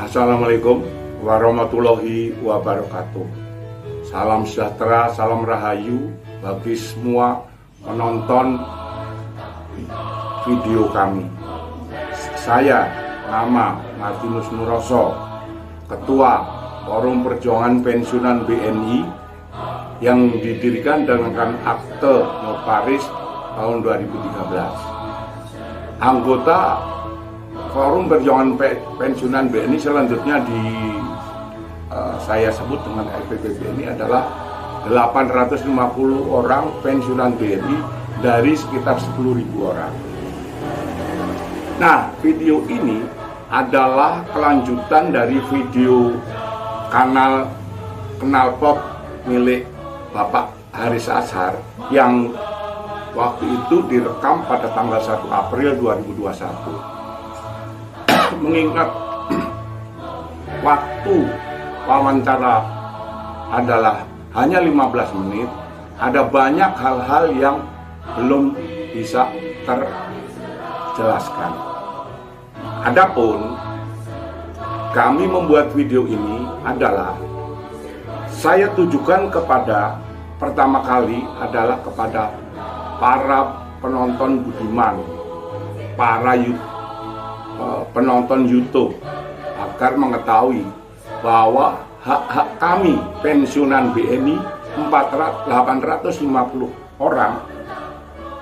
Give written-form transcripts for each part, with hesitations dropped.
Assalamualaikum warahmatullahi wabarakatuh. Salam sejahtera, salam rahayu bagi semua penonton video kami. Saya nama Martinus Nuroso, Ketua Forum Perjuangan Pensiunan BNI yang didirikan dengan akte notaris tahun 2013. Anggota Forum Perjuangan Pensiunan BNI selanjutnya saya sebut dengan FPP BNI adalah 850 orang pensiunan BNI dari sekitar 10.000 orang. Nah, video ini adalah kelanjutan dari video kanal Knalpot milik Bapak Haris Azhar yang waktu itu direkam pada tanggal 1 April 2021. Mengingat waktu wawancara adalah hanya 15 menit, ada banyak hal-hal yang belum bisa terjelaskan. Adapun kami membuat video ini adalah saya tujukan kepada pertama kali adalah kepada para penonton budiman, para penonton YouTube agar mengetahui bahwa hak-hak kami pensiunan BNI 850 orang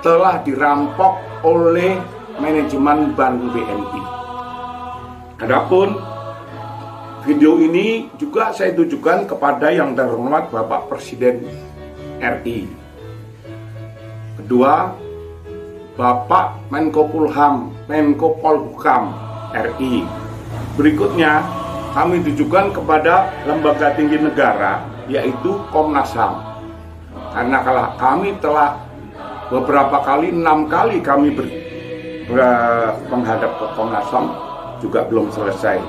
telah dirampok oleh manajemen bank BNI. Adapun video ini juga saya tujukan kepada yang terhormat Bapak Presiden RI. Kedua, Bapak Menko Polhukam RI. Berikutnya kami tujukan kepada lembaga tinggi negara yaitu Komnas HAM. Karena kami telah beberapa kali, 6 kali kami menghadap ke Komnas HAM juga belum selesai.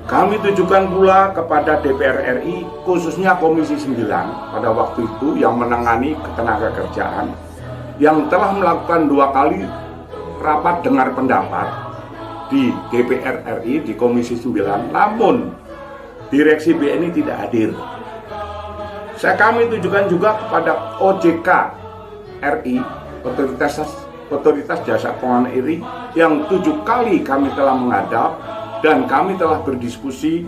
Kami tujukan pula kepada DPR RI, khususnya Komisi 9 pada waktu itu yang menangani ketenagakerjaan, yang telah melakukan 2 kali rapat dengar pendapat di DPR RI di Komisi 9, namun direksi BNI tidak hadir. Kami tujukan juga kepada OJK RI, Otoritas Jasa Keuangan RI, yang 7 kali kami telah menghadap dan kami telah berdiskusi,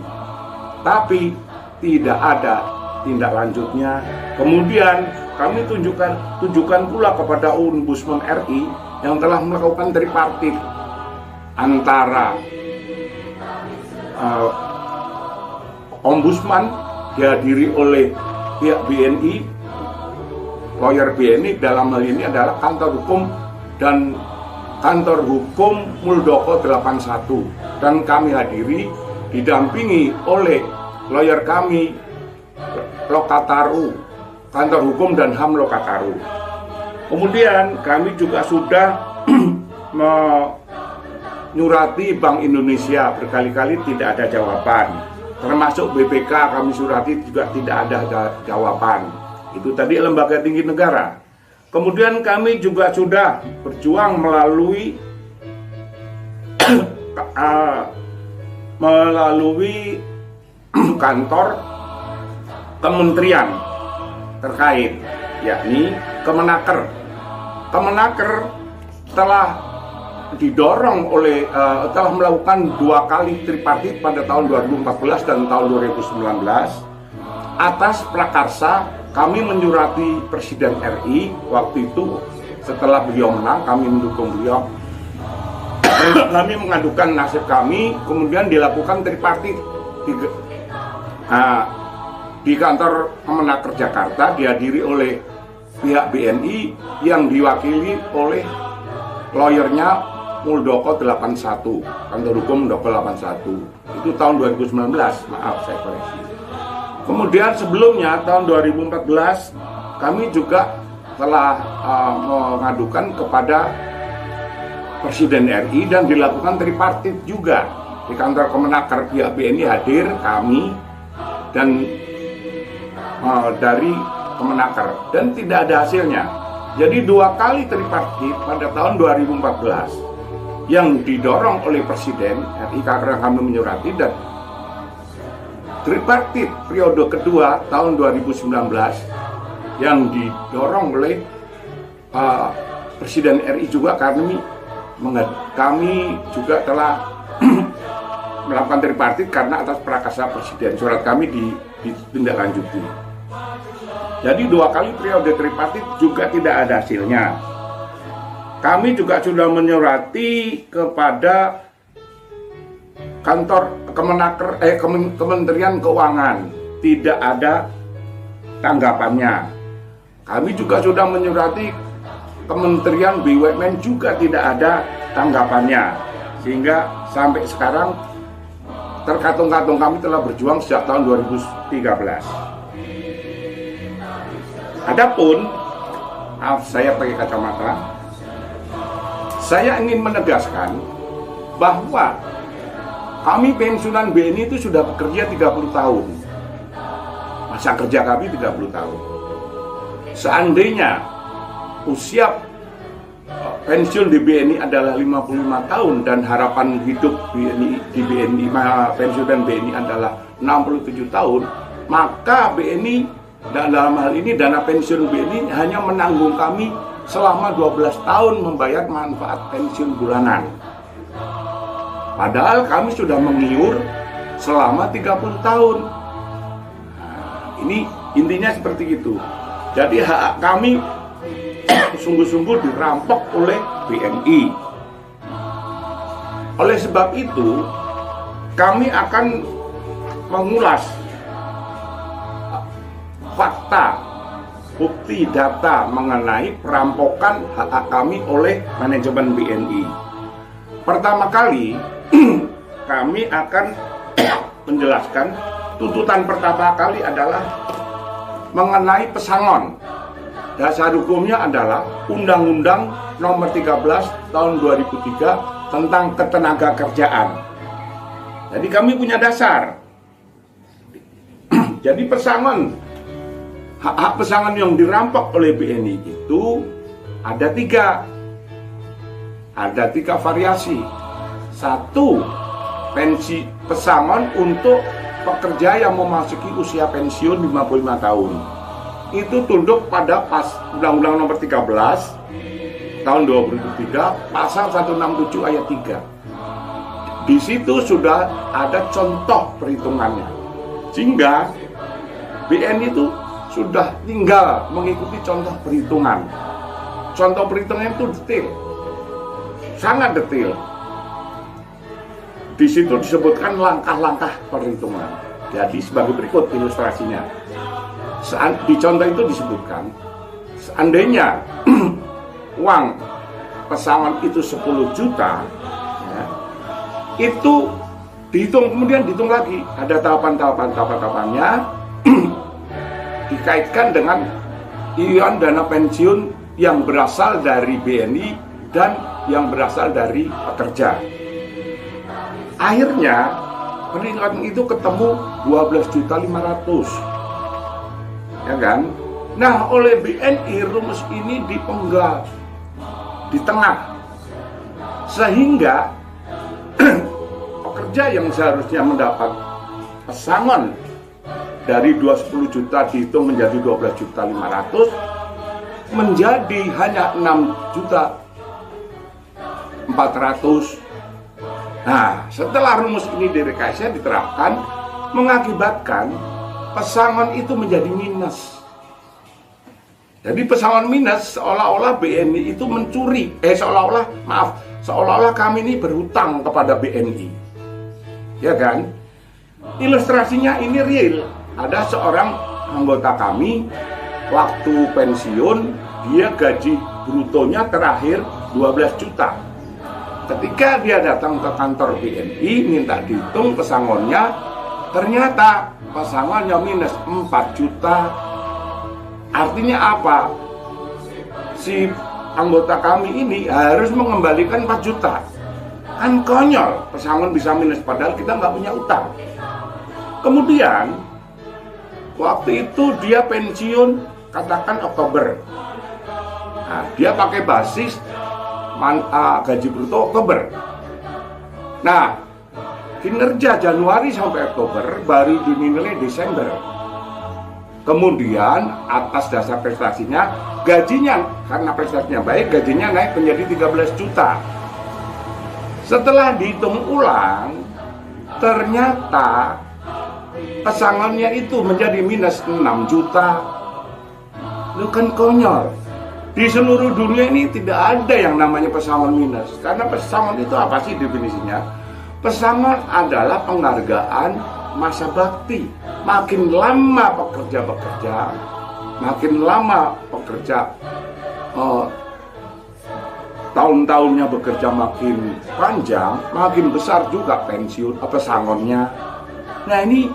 tapi tidak ada tindak lanjutnya. Kemudian kami tujukan pula kepada Ombudsman RI yang telah melakukan tripartit antara Ombudsman dihadiri oleh pihak BNI, lawyer BNI, dalam hal ini adalah kantor hukum dan kantor hukum Muldoko 81, dan kami hadiri didampingi oleh lawyer kami Lokataru, kantor hukum dan HAM Lokataru. Kemudian kami juga sudah menyurati Bank Indonesia berkali-kali, tidak ada jawaban. Termasuk BPK kami surati juga tidak ada jawaban. Itu tadi lembaga tinggi negara. Kemudian kami juga sudah berjuang melalui kantor kementerian terkait, yakni Kemenaker. Kemenaker telah didorong oleh telah melakukan 2 kali tripartit pada tahun 2014 dan tahun 2019 atas prakarsa. Kami menyurati Presiden RI waktu itu, setelah beliau menang kami mendukung beliau. Kami mengadukan nasib kami, kemudian dilakukan tripartit di kantor Kemenaker Jakarta, dihadiri oleh pihak BNI yang diwakili oleh lawyernya Muldoko 81, kantor hukum Muldoko 81. Itu tahun 2019, maaf saya koreksi. Kemudian sebelumnya tahun 2014 kami juga telah mengadukan kepada Presiden RI dan dilakukan tripartit juga di kantor Kemenaker. Pihak BNI hadir, kami dan dari Kemenaker, dan tidak ada hasilnya. Jadi 2 kali tripartit pada tahun 2014. yang didorong oleh Presiden RI karena kami menyurati, dan tripartit periode kedua tahun 2019 yang didorong oleh Presiden RI juga, kami juga telah melakukan tripartit karena atas prakarsa Presiden. Surat kami ditindaklanjuti. Jadi 2 kali periode tripartit juga tidak ada hasilnya. Kami juga sudah menyurati kepada kantor Kementerian Keuangan, tidak ada tanggapannya. Kami juga sudah menyurati Kementerian BUMN, juga tidak ada tanggapannya. Sehingga sampai sekarang terkatung-katung kami telah berjuang sejak tahun 2013. Adapun, maaf saya pakai kacamata, saya ingin menegaskan bahwa kami pensiunan BNI itu sudah bekerja 30 tahun. Masa kerja kami 30 tahun. Seandainya usia pensiun di BNI adalah 55 tahun dan harapan hidup di BNI, pensiunan BNI adalah 67 tahun, maka BNI, dan dalam hal ini dana pensiun BNI hanya menanggung kami selama 12 tahun membayar manfaat pensiun bulanan. Padahal kami sudah mengiur selama 30 tahun. Nah, ini intinya seperti itu. Jadi hak kami sungguh-sungguh dirampok oleh BNI. Oleh sebab itu, kami akan mengulas fakta, bukti, data mengenai perampokan hak kami oleh manajemen BNI. Pertama kali, kami akan menjelaskan tuntutan pertama kali adalah mengenai pesangon. Dasar hukumnya adalah Undang-Undang Nomor 13 Tahun 2003 tentang Ketenagakerjaan. Jadi kami punya dasar. Jadi pesangon, hak pesangon yang dirampok oleh BNI itu ada 3. Ada 3 variasi. 1, pensi pesangon untuk pekerja yang memasuki usia pensiun 55 tahun. Itu tunduk pada Undang-Undang Nomor 13 Tahun 2003 Pasal 167 ayat 3. Di situ sudah ada contoh perhitungannya. Sehingga BNI itu sudah tinggal mengikuti contoh perhitungan. Contoh perhitungan itu detail, sangat detail. Di situ disebutkan langkah-langkah perhitungan. Jadi sebagai berikut ilustrasinya. Di contoh itu disebutkan, seandainya uang pesangon itu 10 juta, ya, itu dihitung, kemudian dihitung lagi. Ada tahapan-tahapannya dikaitkan dengan iuran dana pensiun yang berasal dari BNI dan yang berasal dari pekerja. Akhirnya penilaian itu ketemu 12.500.000, ya kan? Nah, oleh BNI rumus ini dipenggal di tengah, sehingga pekerja yang seharusnya mendapat pesangon dari 10 juta dihitung menjadi 12.500.000 menjadi hanya 6.400.000. Nah, setelah rumus ini direkayasa diterapkan, mengakibatkan pesangon itu menjadi minus. Jadi pesangon minus seolah-olah BNI itu mencuri, seolah-olah kami ini berhutang kepada BNI, ya kan? Ilustrasinya ini real. Ada seorang anggota kami waktu pensiun, dia gaji brutonya terakhir 12 juta. Ketika dia datang ke kantor BNI minta dihitung pesangonnya, ternyata pesangonnya minus 4 juta. Artinya apa? Si anggota kami ini harus mengembalikan 4 juta. Kan konyol, pesangon bisa minus padahal kita nggak punya utang. Kemudian waktu itu dia pensiun katakan Oktober. Nah, dia pakai basis gaji bruto Oktober. Nah, kinerja Januari sampai Oktober baru dinilai Desember. Kemudian atas dasar prestasinya, gajinya karena prestasinya baik, gajinya naik menjadi 13 juta. Setelah dihitung ulang, ternyata pesangonnya itu menjadi minus 6 juta. Lu kan konyol. Di seluruh dunia ini tidak ada yang namanya pesangon minus. Karena pesangon itu apa sih definisinya? Pesangon adalah penghargaan masa bakti. Makin lama bekerja, makin lama pekerja, tahun-tahunnya bekerja makin panjang, makin besar juga pensiun pesangonnya. Nah ini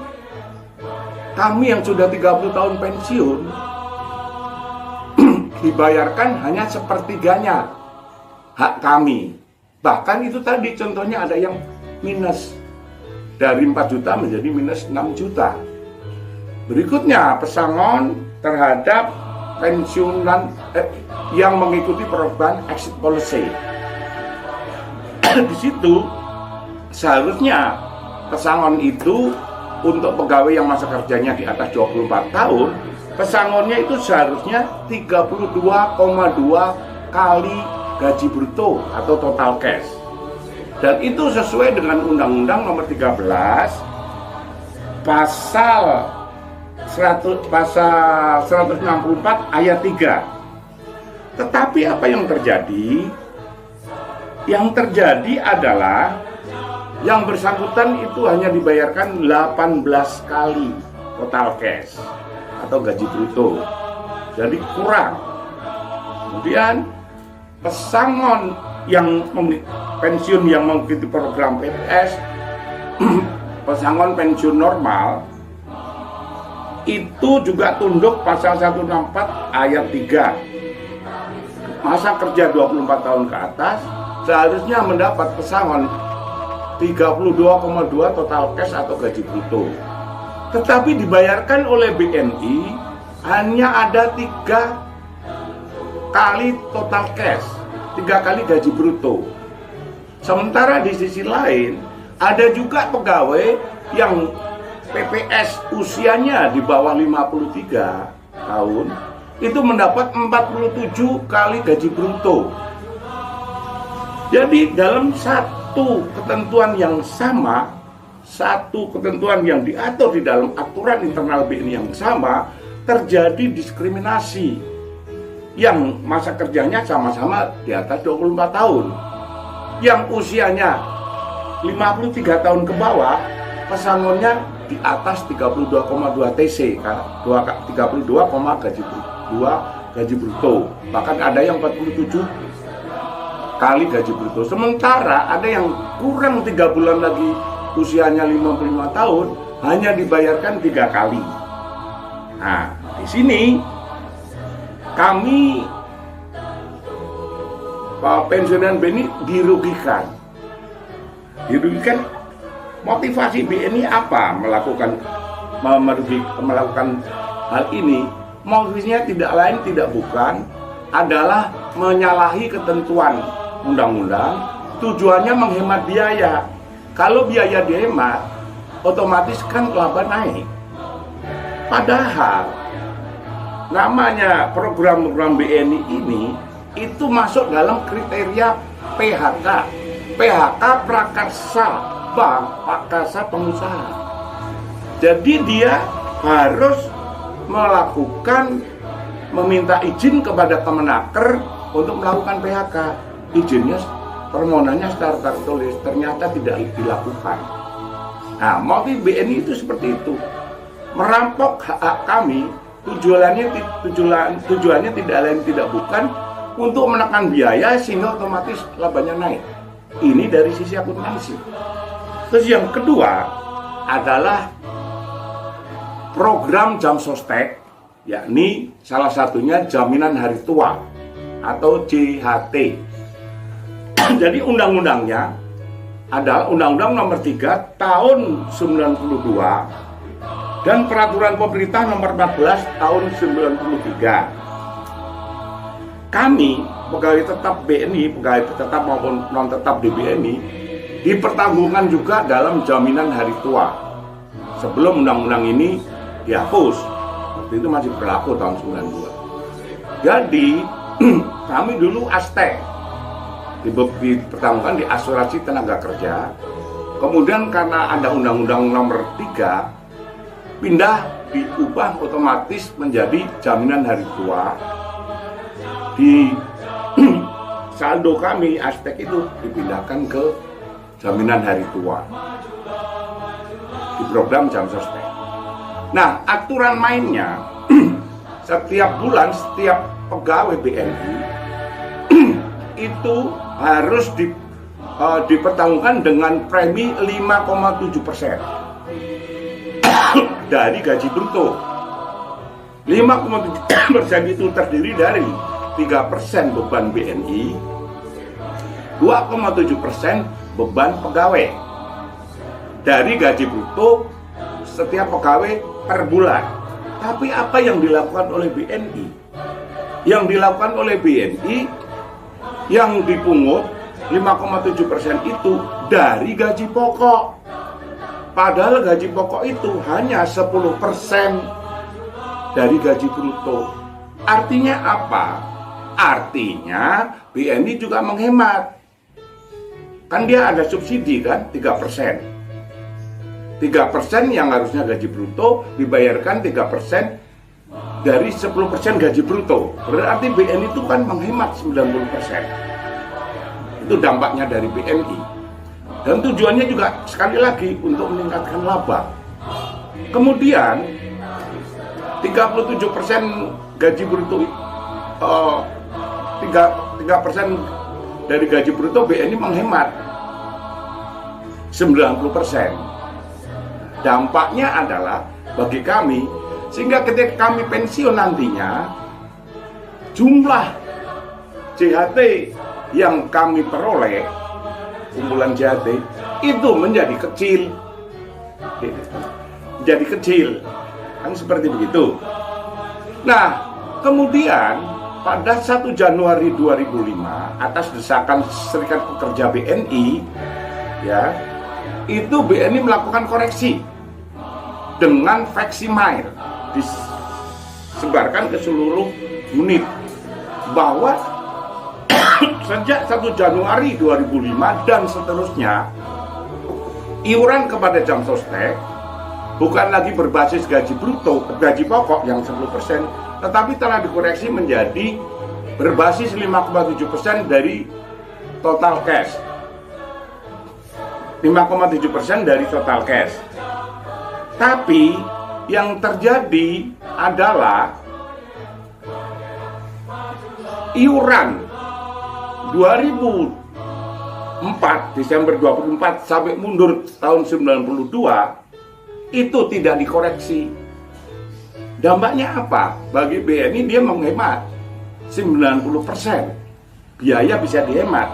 kami yang sudah 30 tahun pensiun dibayarkan hanya sepertiganya hak kami. Bahkan itu tadi contohnya ada yang minus dari 4 juta menjadi minus 6 juta. Berikutnya pesangon terhadap pensiunan yang mengikuti perubahan exit policy. Di situ seharusnya pesangon itu untuk pegawai yang masa kerjanya di atas 24 tahun, pesangonnya itu seharusnya 32,2 kali gaji bruto atau total cash. Dan itu sesuai dengan Undang-Undang Nomor 13 Pasal 164 ayat 3. Tetapi apa yang terjadi? Yang terjadi adalah yang bersangkutan itu hanya dibayarkan 18 kali total cash atau gaji bruto. Jadi kurang. Kemudian pesangon yang pensiun yang mengikuti program PPS pesangon pensiun normal itu juga tunduk pasal 164 ayat 3. Masa kerja 24 tahun ke atas seharusnya mendapat pesangon 32,2 total cash atau gaji bruto. Tetapi dibayarkan oleh BNI hanya ada 3 kali total cash, 3 kali gaji bruto. Sementara di sisi lain ada juga pegawai yang PPS usianya di bawah 53 tahun itu mendapat 47 kali gaji bruto. Jadi dalam satu ketentuan yang sama, satu ketentuan yang diatur di dalam aturan internal BNI yang sama, terjadi diskriminasi yang masa kerjanya sama-sama di atas 24 tahun. Yang usianya 53 tahun ke bawah, pesangonnya di atas 32,2 TC, 32, gaji bruto. Bahkan ada yang 47 kali gaji bruto. Sementara ada yang kurang 3 bulan lagi usianya 55 tahun hanya dibayarkan 3 kali. Nah, di sini kami pensiunan BNI dirugikan. Motivasi BNI apa melakukan hal ini? Motivasinya tidak lain tidak bukan adalah menyalahi ketentuan undang-undang. Tujuannya menghemat biaya. Kalau biaya dihemat, otomatis kan laba naik. Padahal namanya program-program BNI ini itu masuk dalam kriteria PHK. PHK prakarsa bank, prakarsa pengusaha. Jadi dia harus meminta izin kepada Kemenaker untuk melakukan PHK. Izinnya, permohonannya secara tertulis, ternyata tidak dilakukan. Nah, motif BNI itu seperti itu, merampok hak kami. Tujuannya tidak lain tidak bukan untuk menekan biaya sehingga otomatis labanya naik. Ini dari sisi akuntansi. Terus yang kedua adalah program jam sostek, yakni salah satunya jaminan hari tua atau JHT. Jadi undang-undangnya adalah Undang-Undang Nomor 3 Tahun 92 dan Peraturan Pemerintah Nomor 14 Tahun 93. kami pegawai tetap BNI, pegawai tetap maupun non tetap di BNI dipertanggungan juga dalam jaminan hari tua sebelum undang-undang ini dihapus. Waktu itu masih berlaku tahun 92. Jadi kami dulu ASTE dipertanggungan di asuransi tenaga kerja. Kemudian karena ada undang-undang nomor 3 pindah diubah otomatis menjadi jaminan hari tua. Di saldo kami Astek itu dipindahkan ke jaminan hari tua di program Jam Sostek. Nah, aturan mainnya setiap bulan setiap pegawai BNI itu harus dipertanggungan dengan premi 5,7% dari gaji bruto. 5,7% itu terdiri dari 3% beban BNI, 2,7% beban pegawai dari gaji bruto setiap pegawai per bulan. Tapi apa yang dilakukan oleh BNI? Yang dilakukan oleh BNI yang dipungut 5,7% itu dari gaji pokok. Padahal gaji pokok itu hanya 10% dari gaji bruto. Artinya apa? Artinya BNI juga menghemat. Kan dia ada subsidi kan 3%. 3% yang harusnya gaji bruto dibayarkan 3% dari 10% gaji bruto. Berarti BNI itu kan menghemat 90%. Itu dampaknya dari BNI. Dan tujuannya juga sekali lagi untuk meningkatkan laba. Kemudian 37% gaji bruto 3% dari gaji bruto BNI menghemat 90%. Dampaknya adalah bagi kami, sehingga ketika kami pensiun nantinya, jumlah JHT yang kami peroleh, kumpulan JHT, itu menjadi kecil. Jadi kecil, kan seperti begitu. Nah, kemudian pada 1 Januari 2005 atas desakan Serikat Pekerja BNI, ya, itu BNI melakukan koreksi dengan Veximile disebarkan ke seluruh unit bahwa sejak 1 Januari 2005 dan seterusnya iuran kepada Jam Sostek bukan lagi berbasis gaji bruto, gaji pokok yang 10%, tetapi telah dikoreksi menjadi berbasis 5,7% dari total cash. 5,7% dari total cash. Tapi yang terjadi adalah iuran 2004 Desember 24 sampai mundur tahun 92 itu tidak dikoreksi. Dampaknya apa? Bagi BNI dia menghemat 90%. Biaya bisa dihemat.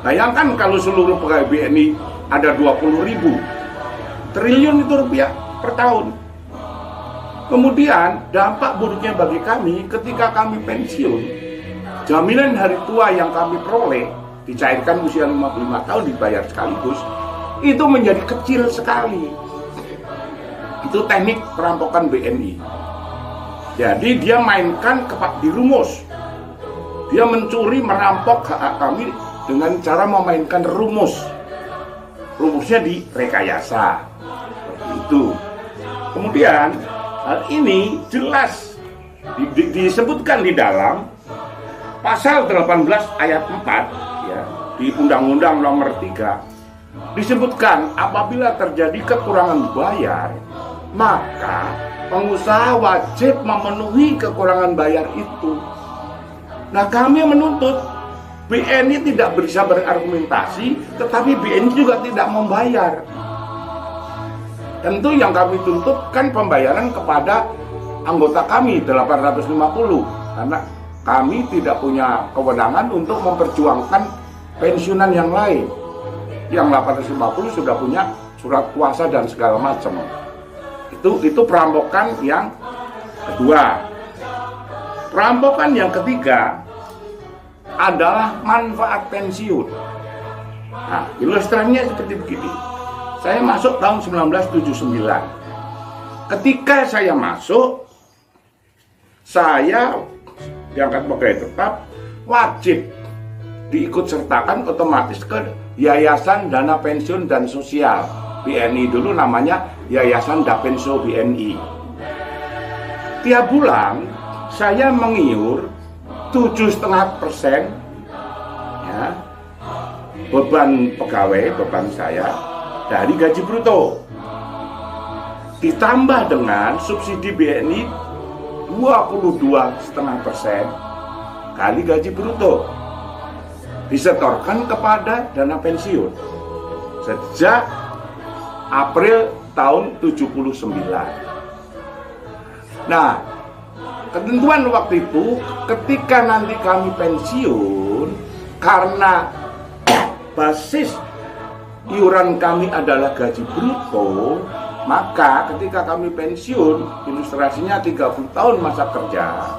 Bayangkan kalau seluruh pegawai BNI ada 20.000 triliun itu rupiah per tahun. Kemudian dampak buruknya bagi kami ketika kami pensiun, jaminan hari tua yang kami peroleh dicairkan usia 55 tahun dibayar sekaligus, itu menjadi kecil sekali. Itu teknik perampokan BNI. Jadi dia mainkan di rumus. Dia mencuri, merampok hak kami dengan cara memainkan rumus. Rumusnya di rekayasa. Seperti itu. Kemudian hal ini jelas disebutkan di dalam pasal 18 ayat 4 ya, di Undang-Undang nomor 3 disebutkan apabila terjadi kekurangan bayar, maka pengusaha wajib memenuhi kekurangan bayar itu. Nah, kami menuntut BNI tidak bisa berargumentasi, tetapi BNI juga tidak membayar. Tentu yang kami tuntut kan pembayaran kepada anggota kami 850, karena kami tidak punya kewenangan untuk memperjuangkan pensiunan yang lain. Yang 850 sudah punya surat kuasa dan segala macam. Itu perampokan yang kedua. Perampokan yang ketiga adalah manfaat pensiun. Nah, ilustrasinya seperti begini. Saya masuk tahun 1979. Ketika saya masuk, saya diangkat pegawai tetap, wajib diikut sertakan otomatis ke Yayasan Dana Pensiun dan Sosial. BNI dulu namanya Yayasan Dapenso BNI. Tiap bulan saya mengiur 7,5% ya, beban pegawai, beban saya dari gaji bruto. Ditambah dengan subsidi BNI 22,5% kali gaji bruto. Disetorkan kepada dana pensiun sejak April tahun 79. Nah, ketentuan waktu itu ketika nanti kami pensiun, karena basis iuran kami adalah gaji bruto, maka ketika kami pensiun, ilustrasinya 30 tahun masa kerja,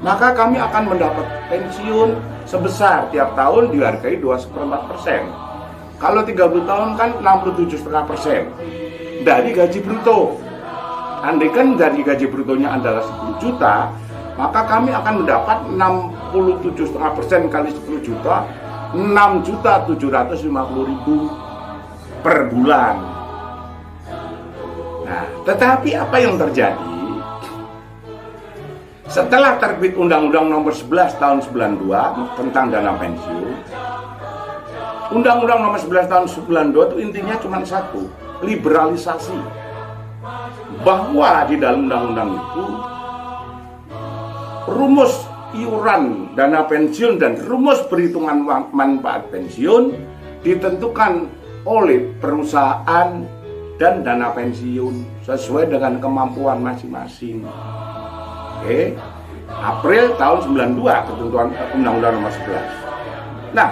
maka kami akan mendapat pensiun sebesar tiap tahun dihargai 2,4%. Kalau 30 tahun kan 67,5% dari gaji bruto. Andaikan dari gaji brutonya adalah 10 juta, maka kami akan mendapat 67,5% kali 10 juta, 6.750.000 per bulan. Nah, tetapi apa yang terjadi? Setelah terbit Undang-Undang Nomor 11 Tahun 92 tentang dana pensiun, Undang-Undang Nomor 11 Tahun 92 itu intinya cuma satu, liberalisasi. Bahwa di dalam undang-undang itu rumus iuran dana pensiun dan rumus perhitungan manfaat pensiun ditentukan oleh perusahaan dan dana pensiun sesuai dengan kemampuan masing-masing. Oke, April tahun 92 ketentuan Undang-Undang Nomor 11. Nah,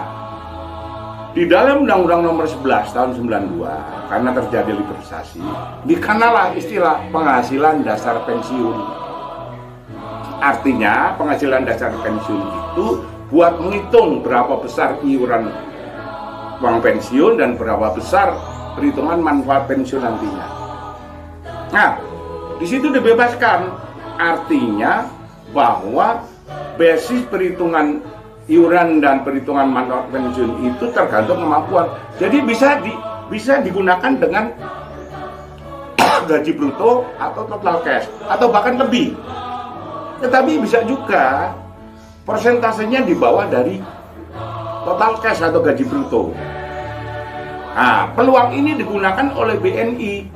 di dalam Undang-Undang Nomor 11 tahun 92, karena terjadi liberalisasi, dikenalah istilah penghasilan dasar pensiun. Artinya, penghasilan dasar pensiun itu buat menghitung berapa besar iuran uang pensiun dan berapa besar perhitungan manfaat pensiun nantinya. Nah, di situ dibebaskan. Artinya bahwa basis perhitungan iuran dan perhitungan manfaat pensiun itu tergantung kemampuan. Jadi bisa digunakan dengan gaji bruto atau total cash atau bahkan lebih. Tetapi bisa juga persentasenya di bawah dari total cash atau gaji bruto. Nah, peluang ini digunakan oleh BNI.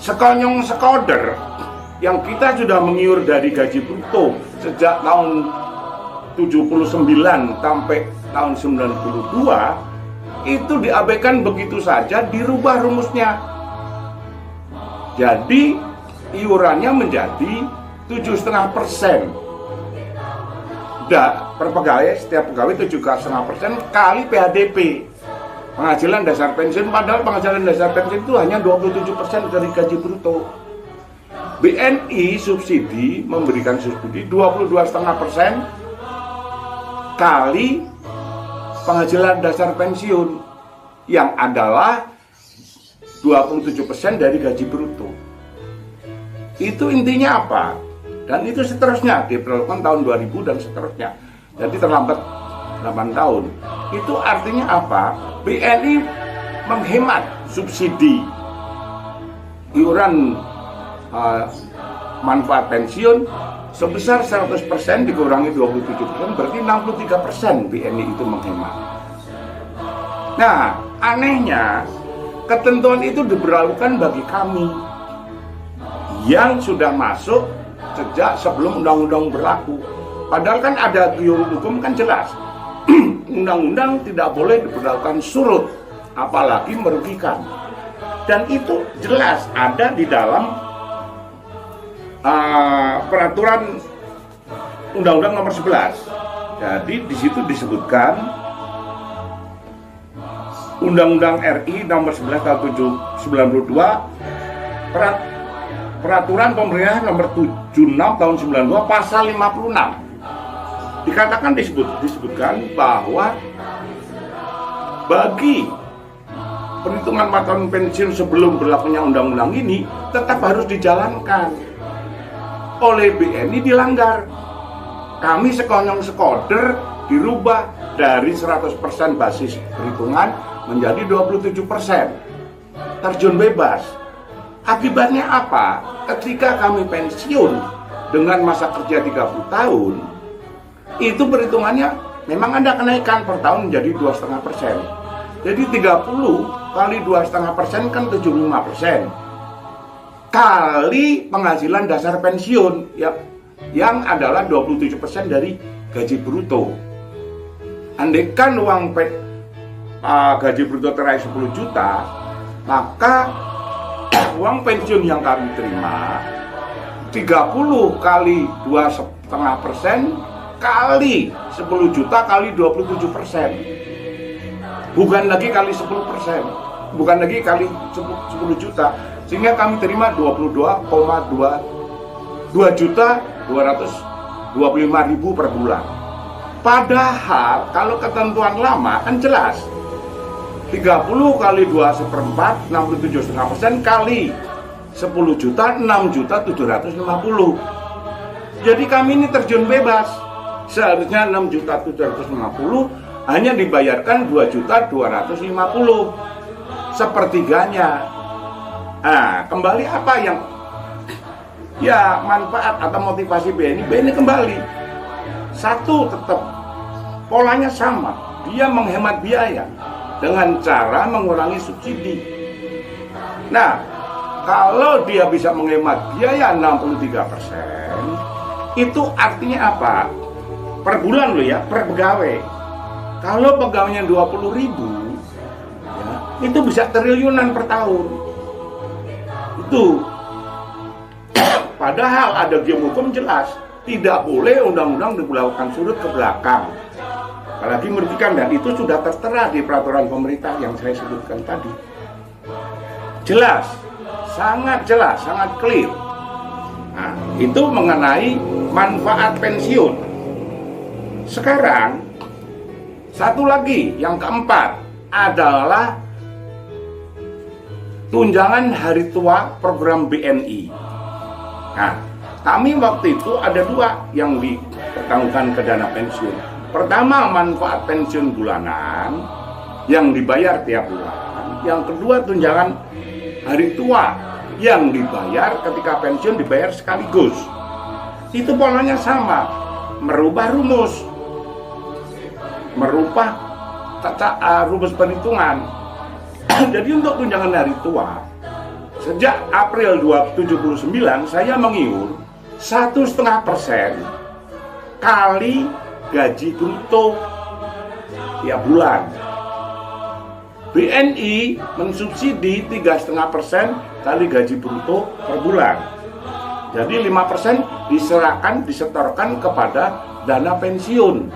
Sekonyong sekoder yang kita sudah mengiur dari gaji bruto sejak tahun 79 sampai tahun 92 itu diabaikan begitu saja, dirubah rumusnya. Jadi iurannya menjadi 7,5%. Per pegawai, setiap pegawai 7,5% kali PHDP, penghasilan dasar pensiun. Padahal penghasilan dasar pensiun itu hanya 27% dari gaji bruto. BNI memberikan subsidi 22,5% kali penghasilan dasar pensiun yang adalah 27% dari gaji bruto. Itu intinya apa? Dan itu seterusnya diperlakukan tahun 2000 dan seterusnya. Jadi terlambat 8 tahun. Itu artinya apa? BNI menghemat subsidi iuran manfaat pensiun sebesar 100% dikurangi 27%, berarti 63% BNI itu menghemat. Nah, anehnya ketentuan itu diberlakukan bagi kami yang sudah masuk sejak sebelum undang-undang berlaku. Padahal kan ada teori hukum kan jelas. Undang-undang tidak boleh diberlakukan surut, apalagi merugikan. Dan itu jelas ada di dalam peraturan Undang-Undang Nomor 11. Jadi di situ disebutkan Undang-Undang RI Nomor 11 Tahun 92, Peraturan Pemerintah Nomor 76 Tahun 92 Pasal 56. dikatakan disebutkan bahwa bagi perhitungan 4 tahun pensiun sebelum berlakunya undang-undang ini tetap harus dijalankan. Oleh BNI dilanggar. Kami sekonyong sekoder dirubah dari 100% basis perhitungan menjadi 27%. Terjun bebas. Akibatnya apa? Ketika kami pensiun dengan masa kerja 30 tahun, itu perhitungannya memang ada kenaikan per tahun menjadi 2,5%. Jadi 30 kali 2,5% kan 75%. Kali penghasilan dasar pensiun yang adalah 27% dari gaji bruto. Andaikan uang gaji bruto terakhir 10 juta, maka uang pensiun yang kami terima 30 kali 2,5% kali 10 juta kali 27%. Bukan lagi kali 10%, bukan lagi kali 10 juta, sehingga kami terima 22,225.000 per bulan. Padahal kalau ketentuan lama kan jelas 30 kali 2/4 67,5% kali 10 juta 6.750.000. Jadi kami ini terjun bebas. Seharusnya 6.750.000 hanya dibayarkan 2.250.000, sepertiganya. Nah, kembali apa yang manfaat atau motivasi BNI kembali. Satu, tetap polanya sama, dia menghemat biaya dengan cara mengurangi subsidi. Nah, kalau dia bisa menghemat biaya 63%, itu artinya apa? Per bulan loh ya, per pegawai. Kalau pegawainya 20.000, itu bisa triliunan per tahun. Itu. Padahal ada game hukum jelas, tidak boleh undang-undang dilakukan surut ke belakang. Apalagi merugikan, dan itu sudah tertera di peraturan pemerintah yang saya sebutkan tadi. Jelas, sangat clear. Nah, itu mengenai manfaat pensiun. Sekarang, satu lagi, yang keempat adalah tunjangan hari tua program BNI. Nah, kami waktu itu ada 2 yang dipertanggungan ke dana pensiun. Pertama, manfaat pensiun bulanan yang dibayar tiap bulan. Yang kedua, tunjangan hari tua yang dibayar ketika pensiun, dibayar sekaligus. Itu polanya sama, merubah rumus perhitungan. Jadi untuk tunjangan hari tua, sejak April 1979 saya mengiur 1,5% kali gaji bruto tiap bulan. BNI mensubsidi 3,5% kali gaji bruto per bulan. Jadi 5% disetorkan kepada dana pensiun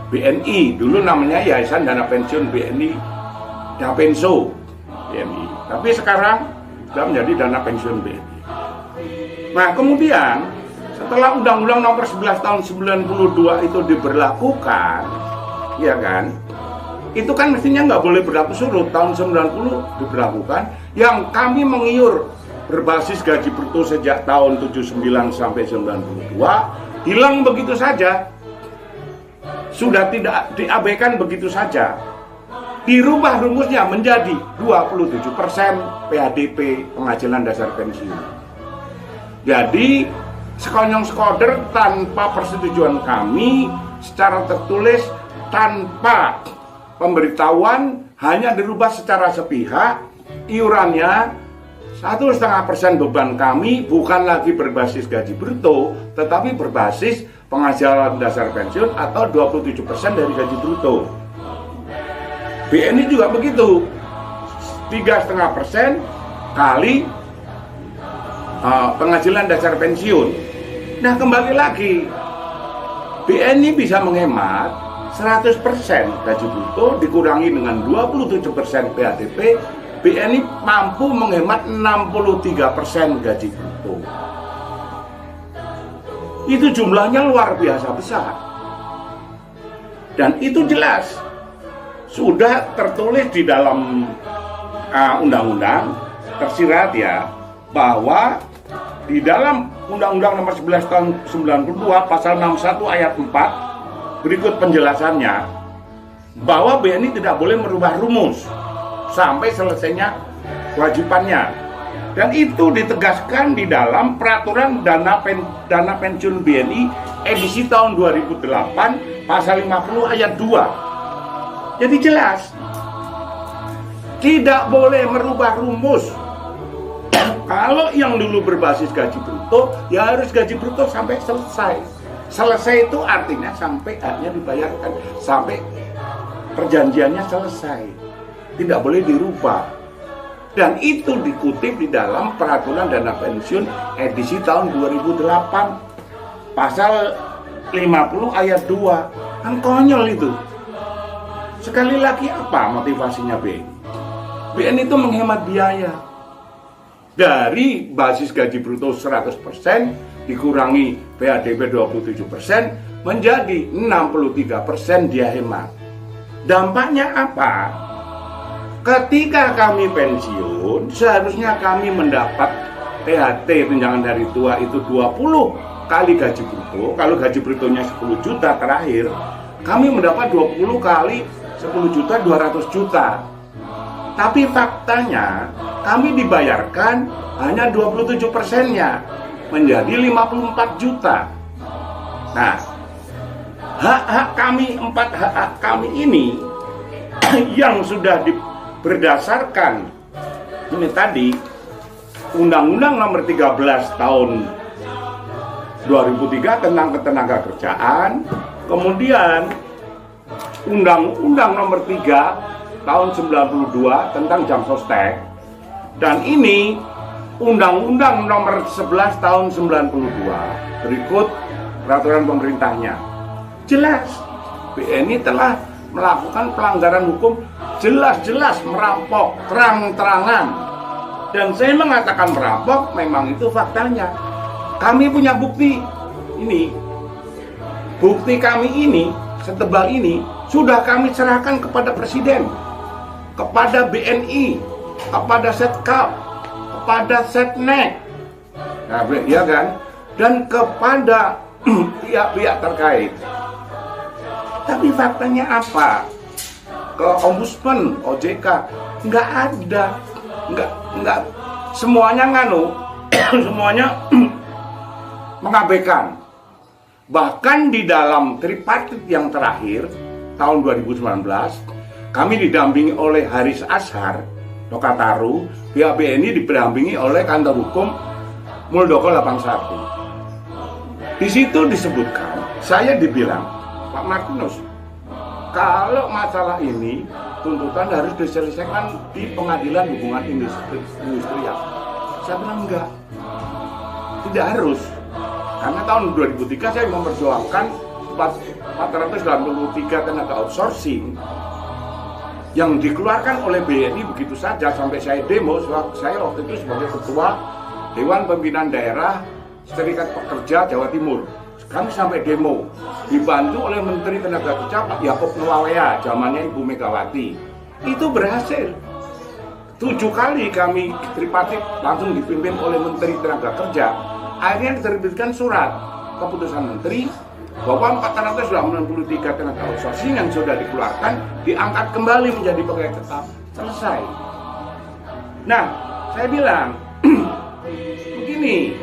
BNI. Dulu namanya Yayasan Dana Pensiun BNI Dapenso BNI. Tapi sekarang sudah menjadi dana pensiun BNI. Nah, kemudian setelah Undang-Undang Nomor 11 Tahun 92 itu diberlakukan, ya kan? Itu kan mestinya nggak boleh berlaku surut. Tahun 90 diberlakukan, yang kami mengiur berbasis gaji bruto sejak tahun 79 sampai 92 hilang begitu saja. Sudah tidak diabaikan begitu saja. Dirubah rumusnya menjadi 27% PHDP, penghasilan dasar pensiun. Jadi sekonyong sekoder tanpa persetujuan kami, secara tertulis, tanpa pemberitahuan, hanya dirubah secara sepihak. Iurannya 1,5% beban kami bukan lagi berbasis gaji bruto, tetapi berbasis penghasilan dasar pensiun atau 27% dari gaji bruto. BNI juga begitu, 3,5% kali penghasilan dasar pensiun. Nah, kembali lagi, BNI bisa menghemat 100% gaji bruto dikurangi dengan 27% PHDP. BNI mampu menghemat 63% gaji bruto. Itu jumlahnya luar biasa besar. Dan itu jelas sudah tertulis di dalam undang-undang, tersirat ya, bahwa di dalam Undang-Undang Nomor 11 Tahun 92 Pasal 61 Ayat 4 berikut penjelasannya, bahwa BNI tidak boleh merubah rumus sampai selesainya kewajibannya. Dan itu ditegaskan di dalam Peraturan Dana Pensiun BNI edisi tahun 2008 Pasal 50 Ayat 2. Jadi jelas tidak boleh merubah rumus. Kalau yang dulu berbasis gaji bruto, ya harus gaji bruto sampai selesai. Selesai itu artinya sampai haknya dibayarkan, sampai perjanjiannya selesai. Tidak boleh dirubah. Dan itu dikutip di dalam Peraturan Dana Pensiun edisi tahun 2008 Pasal 50 Ayat 2. Kan konyol itu. Sekali lagi, apa motivasinya BNI? BNI itu menghemat biaya. Dari basis gaji bruto 100% dikurangi PADB 27% menjadi 63% dia hemat. Dampaknya apa? Ketika kami pensiun, seharusnya kami mendapat THT tunjangan hari tua itu 20 kali gaji bruto. Kalau gaji brutonya 10 juta terakhir, kami mendapat 20 kali 10 juta 200 juta. Tapi faktanya kami dibayarkan hanya 27%-nya, menjadi 54 juta. Nah, hak-hak kami, 4 hak kami ini yang sudah berdasarkan ini tadi Undang-Undang Nomor 13 Tahun 2003 tentang Ketenagakerjaan, kemudian Undang-Undang Nomor 3 Tahun 92 tentang Jam Sostek, dan ini Undang-Undang Nomor 11 Tahun 92 berikut peraturan pemerintahnya. Jelas BNI telah melakukan pelanggaran hukum, jelas-jelas merampok terang-terangan. Dan saya mengatakan merampok, memang itu faktanya. Kami punya bukti ini. Bukti kami ini, setebal ini, sudah kami serahkan kepada Presiden, kepada BNI, kepada Setkap, kepada Setnek, nah, ya kan, dan kepada pihak-pihak terkait. Tapi faktanya apa? Ke Ombudsman, OJK, nggak ada, nggak semuanya semuanya mengabaikan. Bahkan di dalam tripartit yang terakhir tahun 2019, kami didampingi oleh Haris Ashar, Lokataru, pihak BNI didampingi oleh kantor hukum Muldoko 81. Di situ disebutkan, saya dibilang, Pak Martinus, kalau masalah ini tuntutan harus diselesaikan di pengadilan hubungan industrial. Saya bilang enggak, tidak harus. Karena tahun 2003 saya memperjuangkan 493 tenaga outsourcing yang dikeluarkan oleh BNI begitu saja, sampai saya demo. Saya waktu itu sebagai ketua Dewan Pimpinan Daerah Serikat Pekerja Jawa Timur, kami sampai demo dibantu oleh Menteri Tenaga Kerja Pak Yaakob Nuwawea, zamannya Ibu Megawati. Itu berhasil. 7 kali kami tripartit langsung dipimpin oleh Menteri Tenaga Kerja. Akhirnya diterbitkan surat keputusan Menteri bahwa 493 tenaga outsourcing yang sudah dikeluarkan diangkat kembali menjadi pegawai tetap. Selesai. Nah, saya bilang begini,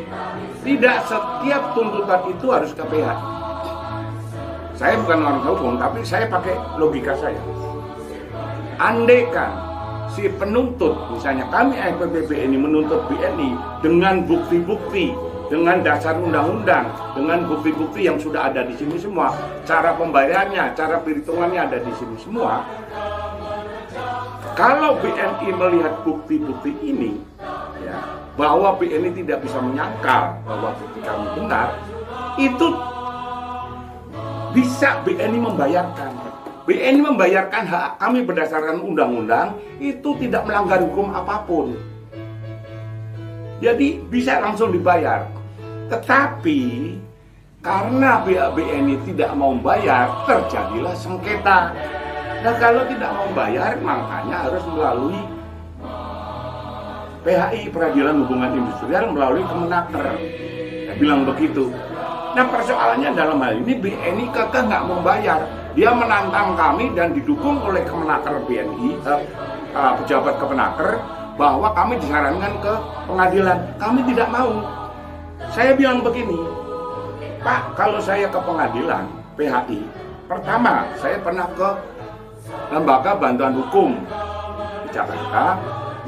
tidak setiap tuntutan itu harus KPH. Saya bukan orang hukum, tapi saya pakai logika saya. Andaikan si penuntut, misalnya kami FPB BNI menuntut BNI dengan bukti-bukti, dengan dasar undang-undang, dengan bukti-bukti yang sudah ada di sini semua, cara pembayarannya, cara perhitungannya ada di sini semua. Kalau BNI melihat bukti-bukti ini, ya, bahwa BNI tidak bisa menyangkal bahwa bukti kami benar, itu bisa BNI membayarkan. BNI membayarkan hak kami berdasarkan undang-undang, itu tidak melanggar hukum apapun. Jadi bisa langsung dibayar. Tetapi Karena pihak BNI tidak mau bayar, terjadilah sengketa. Nah, kalau tidak mau bayar, makanya harus melalui PHI, Peradilan Hubungan Industrial, melalui Kemenaker. Saya bilang begitu. Nah, persoalannya dalam hal ini BNI kekeh nggak mau bayar. Dia menantang kami dan didukung oleh Kemenaker BNI, pejabat Kemenaker, bahwa kami disarankan ke pengadilan. Kami tidak mau. Saya bilang begini, Pak, kalau saya ke pengadilan PHI, pertama saya pernah ke Lembaga Bantuan Hukum di Jakarta.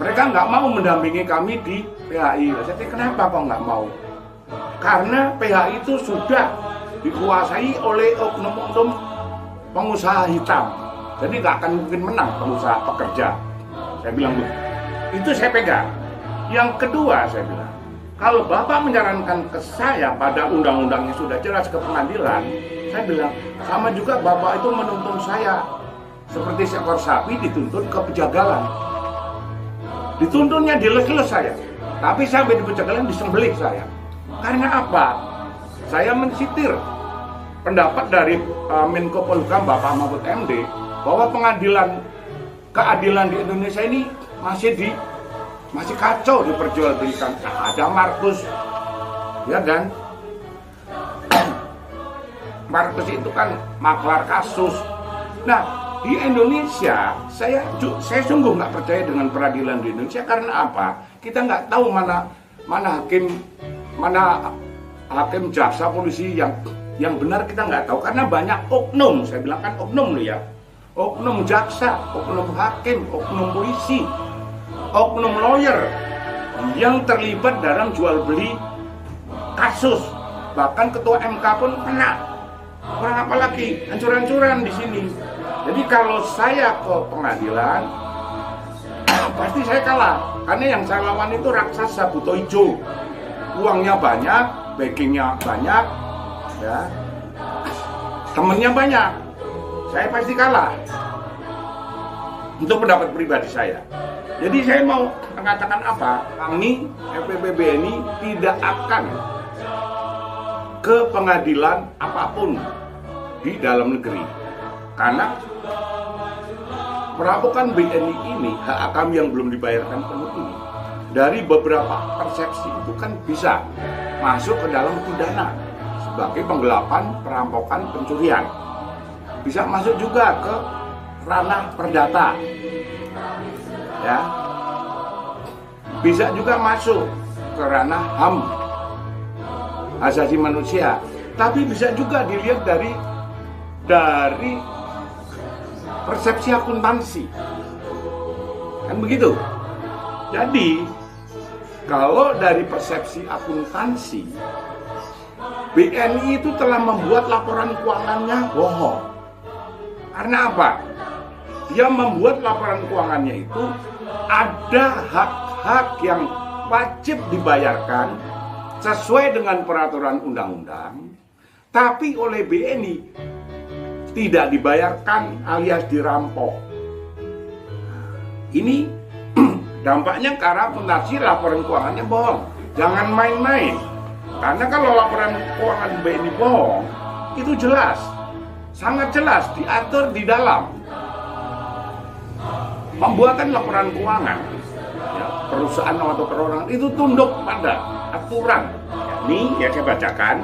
Mereka nggak mau mendampingi kami di PHI. Saya tanya, kenapa kok nggak mau? Karena PHI itu sudah dikuasai oleh oknum-oknum pengusaha hitam. Jadi nggak akan mungkin menang pengusaha pekerja. Saya bilang begitu. Itu saya pegang. Yang kedua saya bilang, kalau Bapak menyarankan ke saya pada undang-undang yang sudah jelas ke pengadilan, saya bilang, sama juga Bapak itu menuntun saya seperti seekor sapi dituntun ke pejagalan. Dituntunnya diles-les saya, tapi sampai di pejagalan disembelih saya. Karena apa? Saya mensitir pendapat dari Menko Polhukam Bapak Mahfud MD bahwa keadilan di Indonesia ini masih kacau diperjualbelikan. Nah, ada Markus, ya kan? Markus itu kan maklar kasus. Nah, di Indonesia saya sungguh nggak percaya dengan peradilan di Indonesia. Karena apa? Kita nggak tahu mana hakim, jaksa, polisi yang benar, kita nggak tahu. Karena banyak oknum, saya bilang kan oknum loh ya, oknum jaksa, oknum hakim, oknum polisi, oknum lawyer yang terlibat dalam jual beli kasus. Bahkan ketua MK pun kena. Orang apa lagi? Hancur-hancuran di sini. Jadi kalau saya ke pengadilan pasti saya kalah. Karena yang saya lawan itu raksasa buto hijau. Uangnya banyak, backingnya banyak, ya. Temennya banyak. Saya pasti kalah. Untuk pendapat pribadi saya. Jadi saya mau mengatakan apa? Kami FPP BNI tidak akan ke pengadilan apapun di dalam negeri. Karena perampokan BNI ini, hak kami yang belum dibayarkan penuh ini, dari beberapa persepsi itu kan bisa masuk ke dalam pidana sebagai penggelapan, perampokan, pencurian. Bisa masuk juga ke ranah perdata. Ya, bisa juga masuk ke ranah HAM, asasi manusia. Tapi bisa juga dilihat dari persepsi akuntansi, kan begitu. Jadi kalau dari persepsi akuntansi, BNI itu telah membuat laporan keuangannya bohong. Karena apa? Dia membuat laporan keuangannya itu ada hak-hak yang wajib dibayarkan sesuai dengan peraturan undang-undang, tapi oleh BNI tidak dibayarkan alias dirampok. Ini dampaknya karena akuntansi laporan keuangannya bohong. Jangan main-main. Karena kalau laporan keuangan BNI bohong, itu jelas, sangat jelas diatur di dalam pembuatan laporan keuangan, ya, perusahaan atau perorangan itu tunduk pada aturan. Ini ya saya bacakan.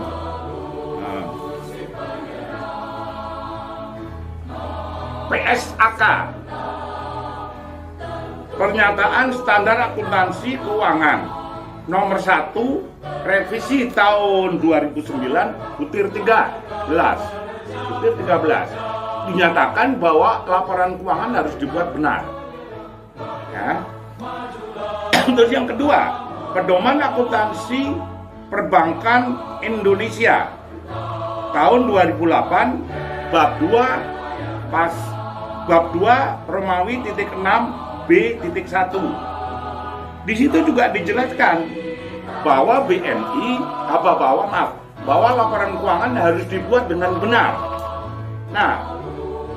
PSAK, Pernyataan Standar Akuntansi Keuangan nomor 1 revisi tahun 2009 butir 13. Dinyatakan bahwa laporan keuangan harus dibuat benar. Ya. Terus yang kedua, Pedoman Akuntansi Perbankan Indonesia tahun 2008 bab 2 Romawi .6 B.1. Di situ juga dijelaskan bahwa bahwa laporan keuangan harus dibuat dengan benar. Nah,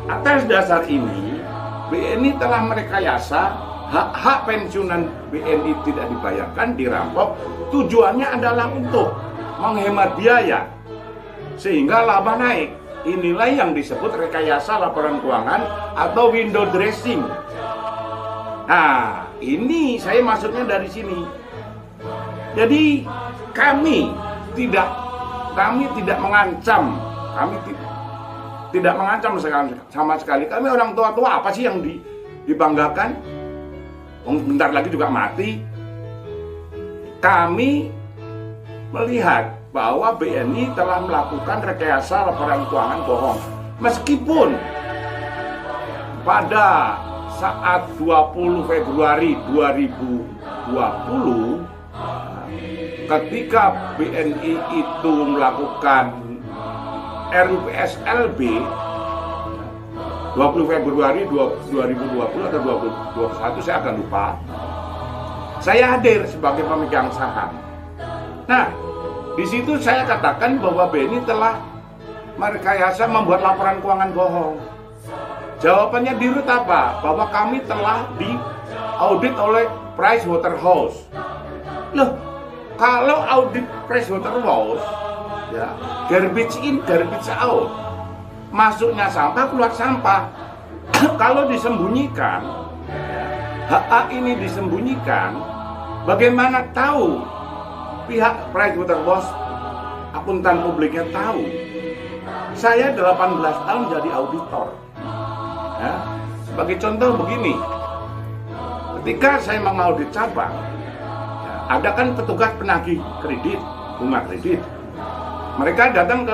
atas dasar ini BNI telah merekayasa hak-hak pensiunan BNI tidak dibayarkan, dirampok. Tujuannya adalah untuk menghemat biaya. sehingga laba naik. Inilah yang disebut rekayasa laporan keuangan atau window dressing. Nah, ini saya maksudnya dari sini. Jadi kami tidak mengancam, tidak mengancam sama sekali. Kami orang tua-tua apa sih yang dibanggakan? Bentar lagi juga mati. Kami melihat bahwa BNI telah melakukan rekayasa laporan keuangan bohong. Meskipun pada saat 20 Februari 2020 ketika BNI itu melakukan RUPSLB 20 Februari 2020 atau 2021 saya agak lupa. Saya hadir sebagai pemegang saham. Nah, di situ saya katakan bahwa BNI telah merekayasa membuat laporan keuangan bohong. Jawabannya dirut apa? Bahwa kami telah diaudit oleh Pricewaterhouse. Loh, kalau audit Pricewaterhouse, ya, garbage in, garbage out. Masuknya sampah, keluar sampah. Kalau disembunyikan, HA ini disembunyikan, bagaimana tahu pihak Pricewaterhouse, akuntan publiknya tahu? Saya 18 tahun jadi auditor. Ya, sebagai contoh begini, ketika saya mengaudit cabang, ya, ada kan petugas penagih kredit, bunga kredit. Mereka datang ke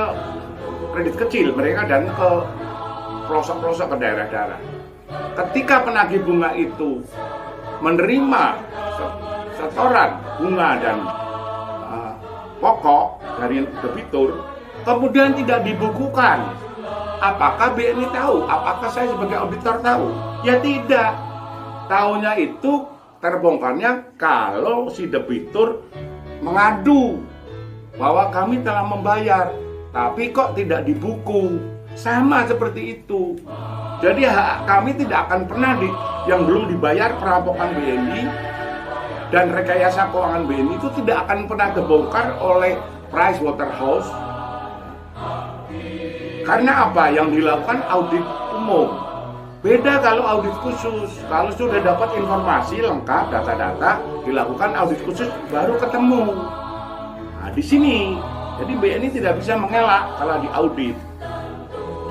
kredit kecil, mereka datang ke pelosok-pelosok, ke daerah-daerah. Ketika penagih bunga itu menerima setoran bunga dan pokok dari debitur, kemudian tidak dibukukan, apakah BNI tahu? Apakah saya sebagai auditor tahu? Ya tidak. Tahunya itu terbongkarnya kalau si debitur mengadu bahwa kami telah membayar, tapi kok tidak dibuku. Sama seperti itu. Jadi kami tidak akan pernah yang belum dibayar perampokan BNI dan rekayasa keuangan BNI itu tidak akan pernah terbongkar oleh Pricewaterhouse. Karena apa? Yang dilakukan audit umum. Beda kalau audit khusus. Kalau sudah dapat informasi lengkap, data-data, dilakukan audit khusus baru ketemu. Nah, di sini, jadi BNI tidak bisa mengelak kalau diaudit.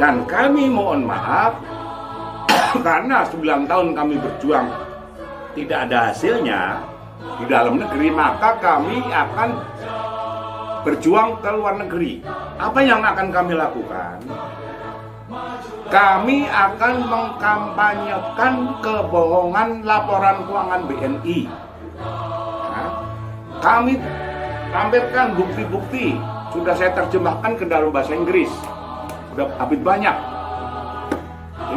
Dan kami mohon maaf, karena 9 tahun kami berjuang tidak ada hasilnya di dalam negeri, maka kami akan berjuang ke luar negeri. Apa yang akan kami lakukan? Kami akan mengkampanyekan kebohongan laporan keuangan BNI. Nah, kami tampilkan bukti-bukti, sudah saya terjemahkan ke dalam bahasa Inggris, sudah habis banyak.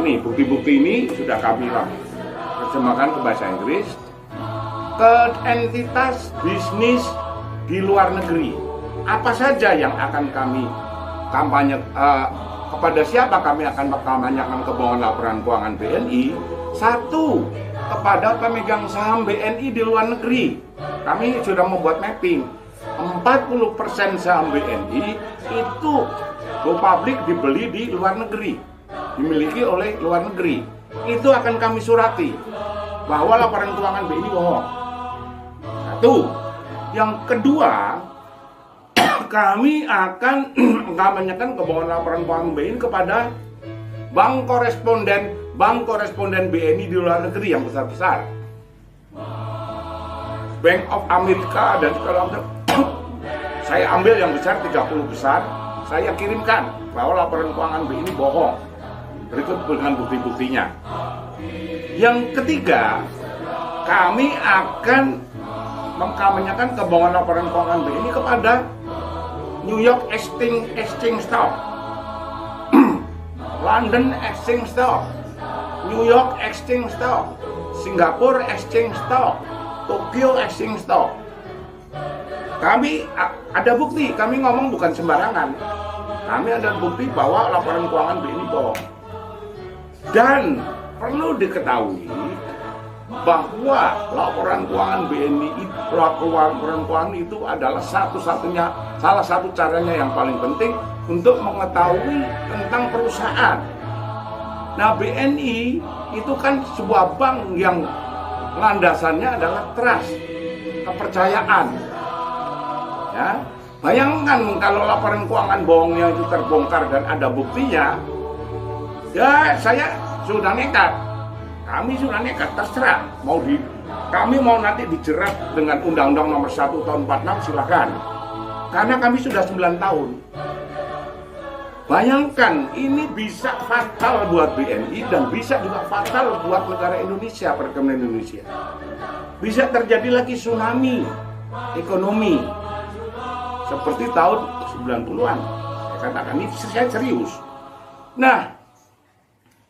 Ini bukti-bukti ini sudah kami terjemahkan ke bahasa Inggris ke entitas bisnis di luar negeri. Apa saja yang akan kami kampanye, kepada siapa kami akan mengkampanyekan kebohongan laporan keuangan BNI? Satu, kepada pemegang saham BNI di luar negeri. Kami sudah membuat mapping. 40% saham BNI itu go public, dibeli di luar negeri, dimiliki oleh luar negeri. Itu akan kami surati bahwa laporan keuangan BNI bohong. Satu. Yang kedua, kami akan mengkampanyekan kebohongan laporan keuangan BNI kepada bank koresponden BNI di luar negeri yang besar-besar, Bank of America dan segala macam. Saya ambil yang besar, 30 besar, saya kirimkan bahwa laporan keuangan BNI bohong. Berikut dengan bukti-buktinya. Yang ketiga, kami akan mengkampanyekan kebohongan laporan keuangan BNI kepada New York Exchange Stock, London Exchange Stock, New York Exchange Stock, Singapore Exchange Stock, Tokyo Exchange Stock. Kami ada bukti, kami ngomong bukan sembarangan. Kami ada bukti bahwa laporan keuangan BNI bohong. Dan perlu diketahui bahwa laporan keuangan BNI laporan keuangan itu adalah salah satu caranya yang paling penting untuk mengetahui tentang perusahaan. Nah, BNI itu kan sebuah bank yang landasannya adalah trust, kepercayaan. Ya, bayangkan kalau laporan keuangan bohongnya itu terbongkar dan ada buktinya, ya saya sudah nekat. Kami sudah nekat, terserah kami mau nanti dijerat dengan Undang-Undang Nomor 1 Tahun 46, silakan. Karena kami sudah 9 tahun. Bayangkan, ini bisa fatal buat BNI dan bisa juga fatal buat negara Indonesia, perekonomian Indonesia. Bisa terjadi lagi tsunami ekonomi seperti tahun 90-an. Saya katakan ini saya serius. Nah,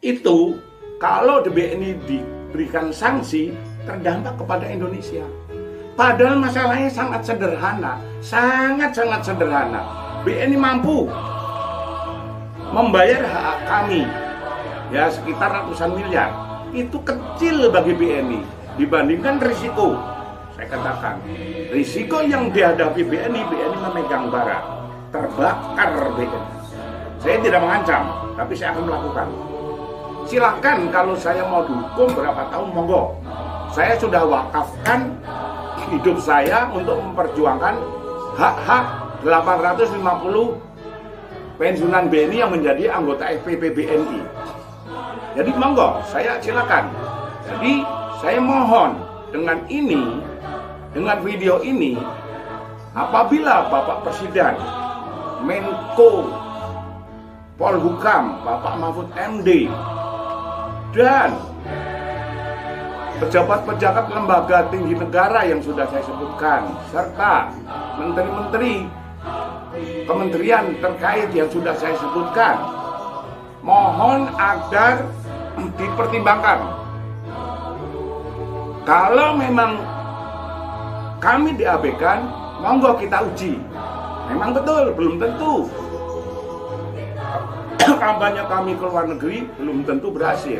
itu kalau BNI diberikan sanksi terdampak kepada Indonesia. Padahal masalahnya sangat sederhana, sangat sederhana. BNI mampu membayar hak kami, ya sekitar ratusan miliar. Itu kecil bagi BNI dibandingkan risiko. Saya katakan, risiko yang dihadapi BNI memegang bara, terbakar BNI. Saya tidak mengancam, tapi saya akan melakukan. Silakan kalau saya mau dihukum berapa tahun, monggo. Saya sudah wakafkan hidup saya untuk memperjuangkan hak-hak 850 pensiunan BNI yang menjadi anggota FPP BNI. Jadi monggo, saya silakan. Jadi saya mohon dengan ini, dengan video ini, apabila Bapak Presiden, Menko Polhukam, Bapak Mahfud MD, dan pejabat-pejabat lembaga tinggi negara yang sudah saya sebutkan, serta menteri-menteri kementerian terkait yang sudah saya sebutkan, mohon agar dipertimbangkan. Kalau memang kami diabaikan, monggo kita uji. Memang betul, belum tentu kampanye kami ke luar negeri belum tentu berhasil.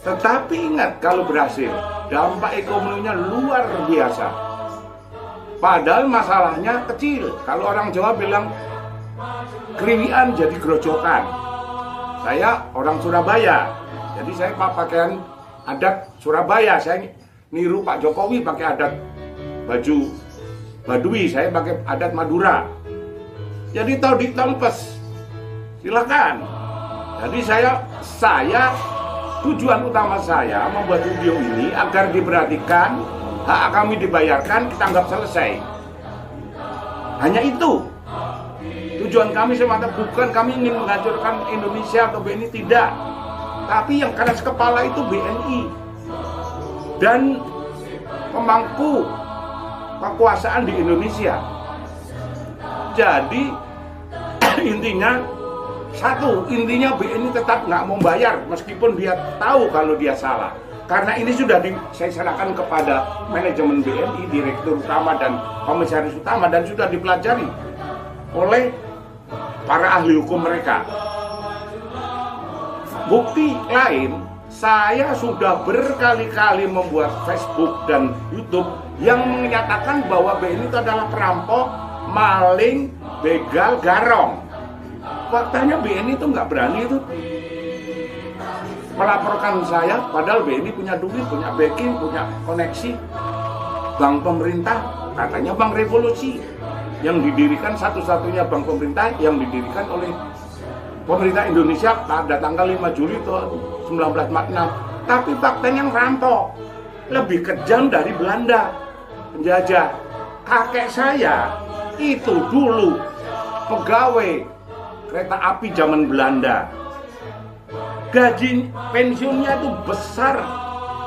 Tetapi ingat, kalau berhasil, dampak ekonominya luar biasa. Padahal masalahnya kecil. Kalau orang Jawa bilang kriwian jadi grojokan. Saya orang Surabaya, jadi saya pakaian adat Surabaya. Saya niru Pak Jokowi pakai adat baju Baduy, saya pakai adat Madura. Jadi tahu ditempes, silakan. Jadi saya tujuan utama saya membuat video ini agar diperhatikan, hak kami dibayarkan, kita anggap selesai. Hanya itu. Tujuan kami semata, bukan kami ingin menghancurkan Indonesia atau BNI, tidak. Tapi yang keras kepala itu BNI dan pemangku kekuasaan di Indonesia. Jadi intinya intinya BNI tetap nggak mau bayar meskipun dia tahu kalau dia salah. Karena ini sudah saya serahkan kepada manajemen BNI, direktur utama dan komisaris utama, dan sudah dipelajari oleh para ahli hukum mereka. Bukti lain, saya sudah berkali-kali membuat Facebook dan YouTube yang menyatakan bahwa BNI itu adalah perampok, maling, begal, garong. Faktanya BNI itu nggak berani itu melaporkan saya, padahal BNI punya duit, punya backing, punya koneksi. Bank pemerintah, katanya Bank Revolusi, yang didirikan satu-satunya bank pemerintah yang didirikan oleh pemerintah Indonesia pada tanggal 5 Juli tahun 1946. Tapi faktanya rampok, lebih kejam dari Belanda penjajah. Kakek saya itu dulu pegawai kereta api zaman Belanda. Gaji pensiunnya itu besar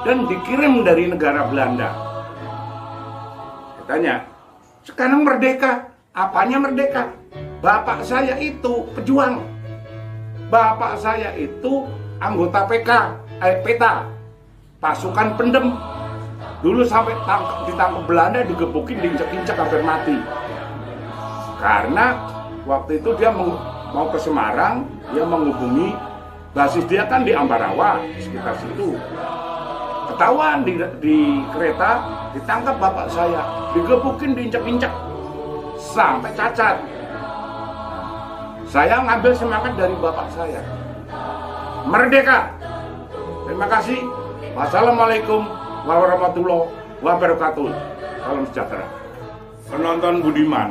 dan dikirim dari negara Belanda. Katanya, sekarang merdeka. Apanya merdeka? Bapak saya itu pejuang. Bapak saya itu anggota PETA, pasukan pendem. Dulu sampai ditangkap Belanda, digebukin, diinjak-injak hampir mati. Karena waktu itu dia mau ke Semarang, dia menghubungi basis dia kan di Ambarawa, sekitar situ. Ketahuan di kereta, ditangkap bapak saya, digebukin, diinjak-injak sampai cacat. Saya ngambil semangat dari bapak saya. Merdeka. Terima kasih. Wassalamualaikum warahmatullahi wabarakatuh. Salam sejahtera. Penonton budiman,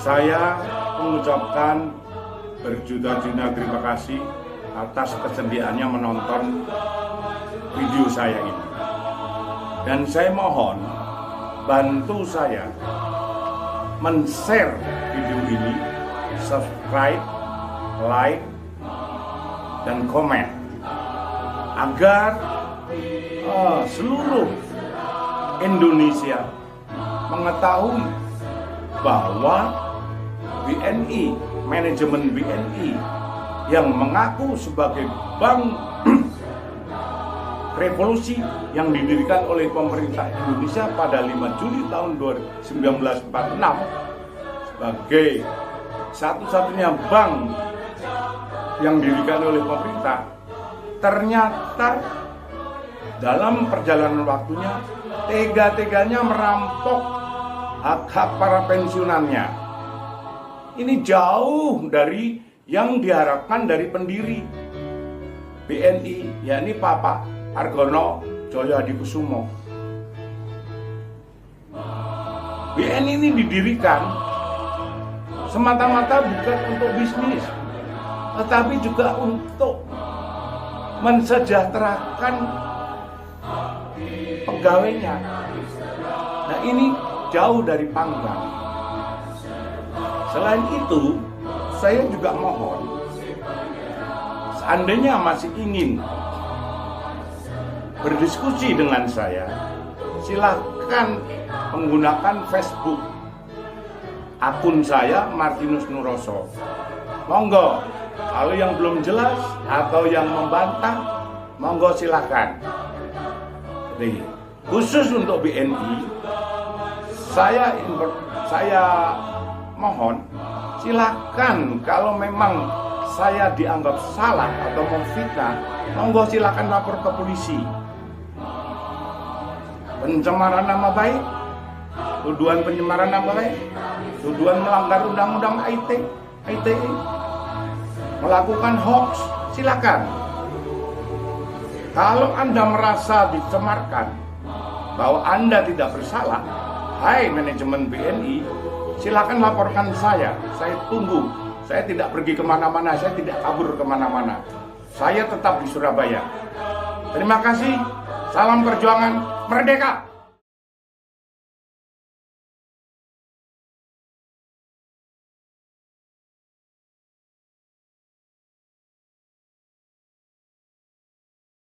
saya mengucapkan berjuta-juta terima kasih atas kesediaannya menonton video saya ini. Dan saya mohon bantu saya men-share video ini, subscribe, like, dan komen agar seluruh Indonesia mengetahui bahwa BNI, manajemen BNI yang mengaku sebagai bank revolusi yang didirikan oleh pemerintah Indonesia pada 5 Juli tahun 1946 sebagai satu-satunya bank yang didirikan oleh pemerintah, ternyata dalam perjalanan waktunya tega-teganya merampok hak-hak para pensiunannya. Ini jauh dari yang diharapkan dari pendiri BNI, yakni Bapak Argono Joyo Hadikusumo. BNI ini didirikan semata-mata bukan untuk bisnis, tetapi juga untuk mensejahterakan pegawainya. Nah, ini jauh dari panggang. Selain itu, saya juga mohon, seandainya masih ingin berdiskusi dengan saya, silahkan menggunakan Facebook akun saya Martinus Nuroso. Monggo, kalau yang belum jelas atau yang membantah, monggo silahkan. Jadi, khusus untuk BNI, saya mohon silahkan, kalau memang saya dianggap salah atau memfitnah, monggo silahkan lapor ke polisi. Pencemaran nama baik, tuduhan pencemaran nama baik, tuduhan melanggar undang-undang ITE, melakukan hoax, silakan. Kalau Anda merasa dicemarkan bahwa Anda tidak bersalah, hai manajemen BNI, silakan laporkan saya tunggu. Saya tidak pergi kemana-mana, saya tidak kabur kemana-mana. Saya tetap di Surabaya. Terima kasih, salam perjuangan, merdeka!